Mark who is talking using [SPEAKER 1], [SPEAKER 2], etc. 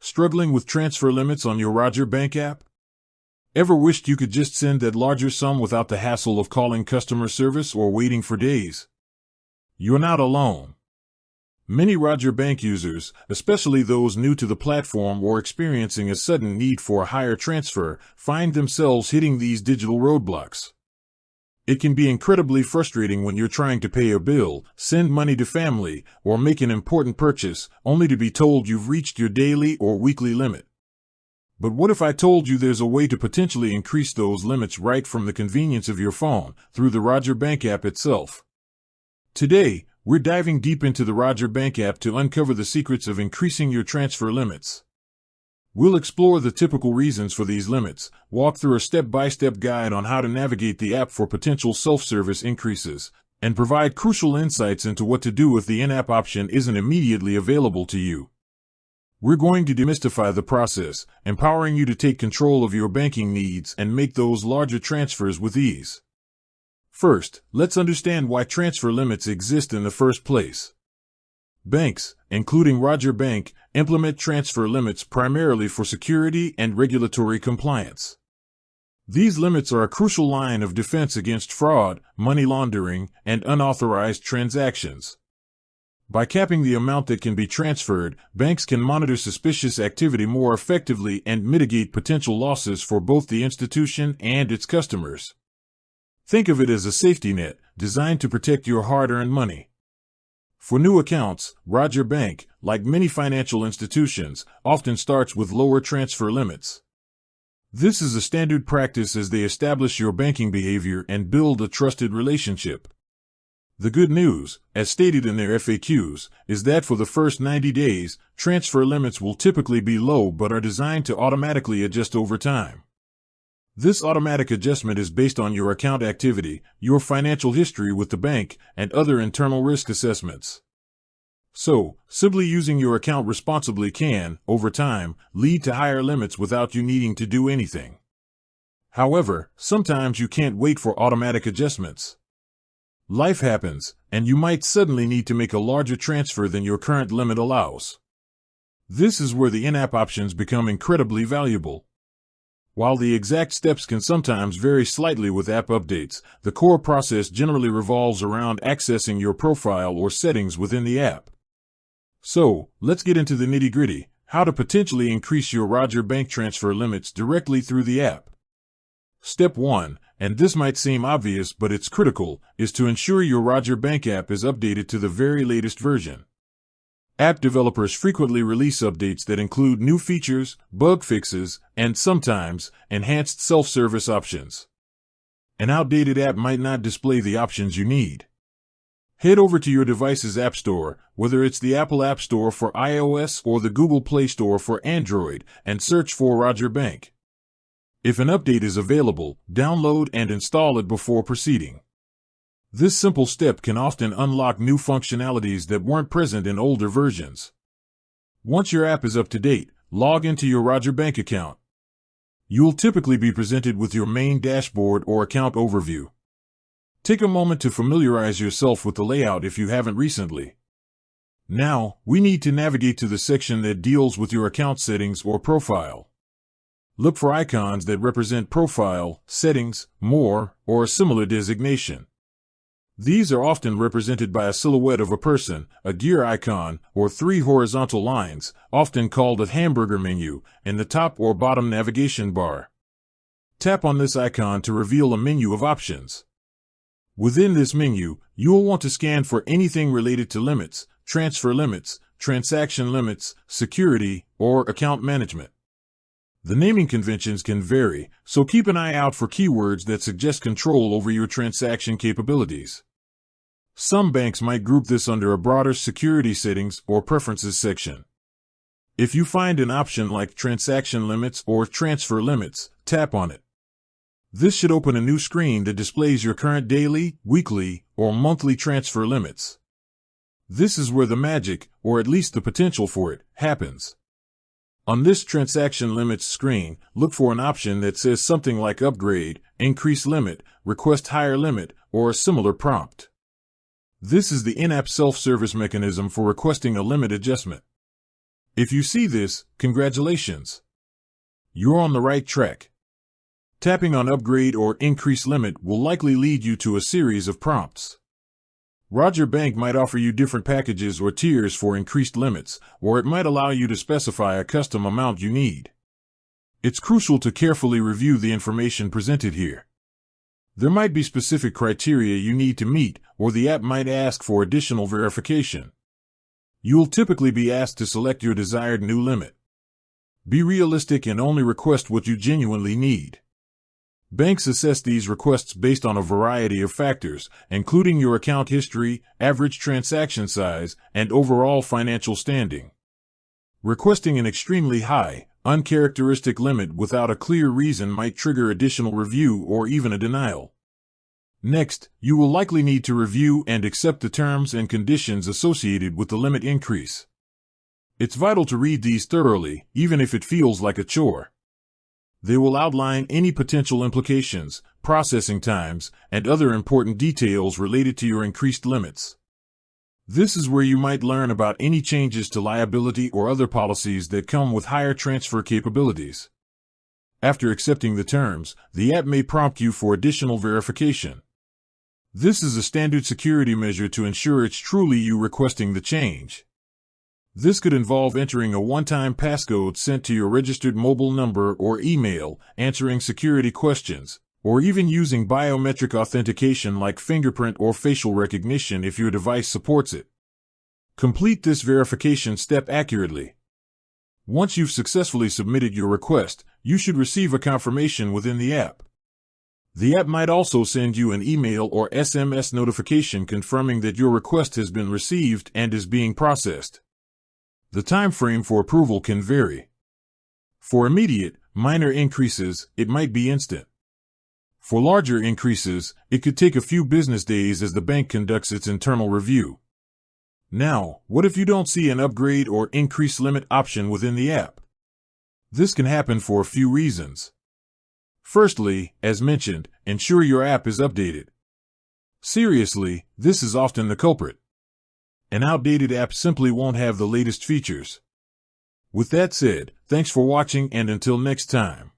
[SPEAKER 1] Struggling with transfer limits on your Roger Bank app? Ever wished you could just send that larger sum without the hassle of calling customer service or waiting for days? You're not alone. Many Roger Bank users, especially those new to the platform or experiencing a sudden need for a higher transfer, find themselves hitting these digital roadblocks. It can be incredibly frustrating when you're trying to pay a bill, send money to family, or make an important purchase, only to be told you've reached your daily or weekly limit. But what if I told you there's a way to potentially increase those limits right from the convenience of your phone, through the Roger Bank app itself? Today, we're diving deep into the Roger Bank app to uncover the secrets of increasing your transfer limits. We'll explore the typical reasons for these limits, walk through a step-by-step guide on how to navigate the app for potential self-service increases, and provide crucial insights into what to do if the in-app option isn't immediately available to you. We're going to demystify the process, empowering you to take control of your banking needs and make those larger transfers with ease. First, let's understand why transfer limits exist in the first place. Banks, including Roger Bank, implement transfer limits primarily for security and regulatory compliance. These limits are a crucial line of defense against fraud, money laundering, and unauthorized transactions. By capping the amount that can be transferred, banks can monitor suspicious activity more effectively and mitigate potential losses for both the institution and its customers. Think of it as a safety net, designed to protect your hard-earned money. For new accounts, Roger Bank, like many financial institutions, often starts with lower transfer limits. This is a standard practice as they establish your banking behavior and build a trusted relationship. The good news, as stated in their FAQs, is that for the first 90 days, transfer limits will typically be low but are designed to automatically adjust over time. This automatic adjustment is based on your account activity, your financial history with the bank, and other internal risk assessments. So, simply using your account responsibly can, over time, lead to higher limits without you needing to do anything. However, sometimes you can't wait for automatic adjustments. Life happens, and you might suddenly need to make a larger transfer than your current limit allows. This is where the in-app options become incredibly valuable. While the exact steps can sometimes vary slightly with app updates, the core process generally revolves around accessing your profile or settings within the app. So, let's get into the nitty-gritty, how to potentially increase your Roger Bank transfer limits directly through the app. Step 1, and this might seem obvious but it's critical, is to ensure your Roger Bank app is updated to the very latest version. App developers frequently release updates that include new features, bug fixes, and sometimes, enhanced self-service options. An outdated app might not display the options you need. Head over to your device's App Store, whether it's the Apple App Store for iOS or the Google Play Store for Android, and search for Roger Bank. If an update is available, download and install it before proceeding. This simple step can often unlock new functionalities that weren't present in older versions. Once your app is up to date, log into your Roger Bank account. You'll typically be presented with your main dashboard or account overview. Take a moment to familiarize yourself with the layout if you haven't recently. Now, we need to navigate to the section that deals with your account settings or profile. Look for icons that represent profile, settings, more, or a similar designation. These are often represented by a silhouette of a person, a gear icon, or 3 horizontal lines, often called a hamburger menu, in the top or bottom navigation bar. Tap on this icon to reveal a menu of options. Within this menu, you will want to scan for anything related to limits, transfer limits, transaction limits, security, or account management. The naming conventions can vary, so keep an eye out for keywords that suggest control over your transaction capabilities. Some banks might group this under a broader security settings or preferences section. If you find an option like transaction limits or transfer limits, tap on it. This should open a new screen that displays your current daily, weekly, or monthly transfer limits. This is where the magic, or at least the potential for it, happens. On this transaction limits screen, look for an option that says something like upgrade, increase limit, request higher limit, or a similar prompt. This is the in-app self-service mechanism for requesting a limit adjustment. If you see this, congratulations. You're on the right track. Tapping on upgrade or increase limit will likely lead you to a series of prompts. Roger Bank might offer you different packages or tiers for increased limits, or it might allow you to specify a custom amount you need. It's crucial to carefully review the information presented here. There might be specific criteria you need to meet, or the app might ask for additional verification. You will typically be asked to select your desired new limit. Be realistic and only request what you genuinely need. Banks assess these requests based on a variety of factors, including your account history, average transaction size, and overall financial standing. Requesting an extremely high, uncharacteristic limit without a clear reason might trigger additional review or even a denial. Next, you will likely need to review and accept the terms and conditions associated with the limit increase. It's vital to read these thoroughly, even if it feels like a chore. They will outline any potential implications, processing times, and other important details related to your increased limits. This is where you might learn about any changes to liability or other policies that come with higher transfer capabilities. After accepting the terms, the app may prompt you for additional verification. This is a standard security measure to ensure it's truly you requesting the change. This could involve entering a one-time passcode sent to your registered mobile number or email, answering security questions, or even using biometric authentication like fingerprint or facial recognition if your device supports it. Complete this verification step accurately. Once you've successfully submitted your request, you should receive a confirmation within the app. The app might also send you an email or SMS notification confirming that your request has been received and is being processed. The time frame for approval can vary. For immediate, minor increases, it might be instant. For larger increases, it could take a few business days as the bank conducts its internal review. Now, what if you don't see an upgrade or increase limit option within the app? This can happen for a few reasons. Firstly, as mentioned, ensure your app is updated. Seriously, this is often the culprit. An outdated app simply won't have the latest features. With that said, thanks for watching and until next time.